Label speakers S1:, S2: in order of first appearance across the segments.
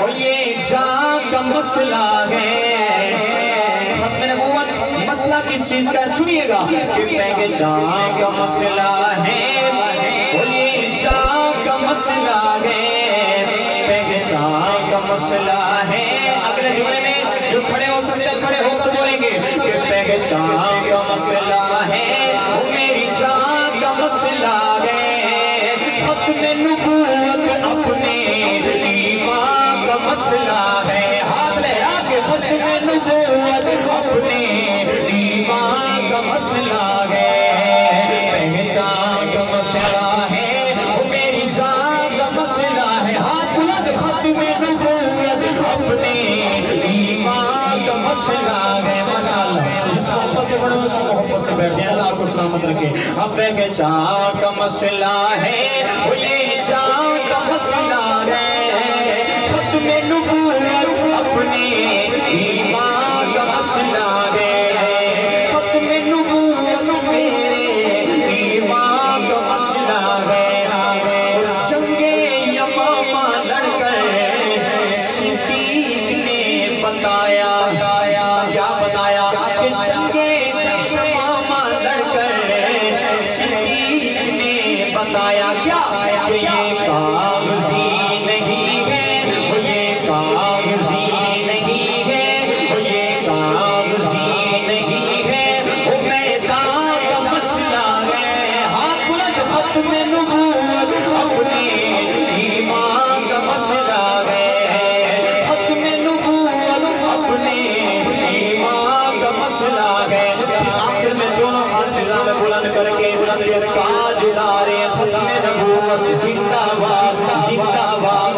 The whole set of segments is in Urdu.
S1: وہ یہ جان کا مسئلہ ہے۔ ختم نبوت مسئلہ کس چیز کا ہے سنیے گا کہ پہچان کا مسئلہ ہے، وہ یہ جان کا مسئلہ ہے، پہچان کا مسئلہ ہے۔ اگلے جملے میں جو کھڑے ہو سکتے کھڑے ہو کر بولیں گے کہ پہچان کا مسئلہ ہے، وہ میری جان کا مسئلہ ہے، ختم نبوت اپنے ایمان کا مسئلہ ہے۔ ہاتھ لے آگے ختم نبوت اپنے ایمان کا مسئلہ ہے، پہچان کا مسئلہ ہے، وہ میری جان کا مسئلہ ہے۔ ہاتھ بلند ختم نبوت اپنے ایمان کا مسئلہ ہے۔ ماشاءاللہ جس محبت سے بڑے اسی محبت سے بیٹھے اللہ آپ کو سلامت رکھے۔ اب پہچان کا مسئلہ ہے، وہ یہ جان کا مسئلہ ہے، ختم نبوت اپنے ایمان کا مسئلہ ہے، ختم نبوت میرے ایمان کا مسئلہ ہے۔ جنگ یمامہ لڑ کر صدیق نے بتایا، کیا بتایا کہ جنگ یمامہ لڑ کر صدیق نے بتایا کیا کہ یہ کاغذی نہیں ہے، وہ یہ کاغذی نہیں ہے، وہ یہ کاغذی نہیں ہے، وہ میدان کا مسئلہ ہے۔ ہاتھ بلند ختم نبوت اپنے ایمان کا مسئلہ ہے، ختم نبوت اپنے ایمان کا مسئلہ ہے۔ آخر میں دونوں ہاتھ فضا میں بلند کر کے تاجدار ختم نبوت زندہ باد زندہ باد،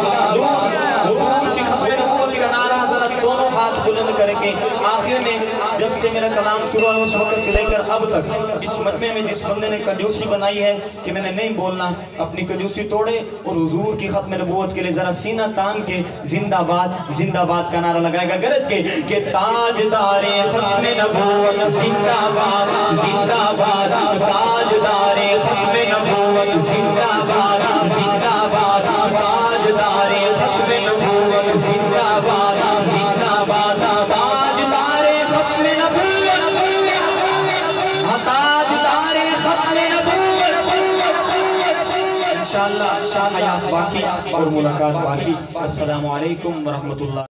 S1: حضور کی ختم نبوت کا نعرہ ذرا دونوں ہاتھ بلند کر کے آخر میں جب سے میرا کلام شروع ہوا اس وقت سے لے کر اب تک اس مجمع میں جس بندے نے کنجوسی بنائی ہے کہ میں نے نہیں بولنا، اپنی کنجوسی توڑے اور حضور کی ختم نبوت کے لیے ذرا سینہ تان کے زندہ باد کا نعرہ لگائے گا گرج کے کہ تاجدار ختم نبوت زندہ باد زندہ باد، تاجدار ختم نبوت زندہ باد زندہ باد، تاجدار ختم نبوت زندہ باد زندہ باد، تاجدار ختم نبوت، تاجدار ختم نبوت۔ انشاءاللہ حیات باقی اور ملاقات باقی۔ السلام علیکم ورحمۃ اللہ۔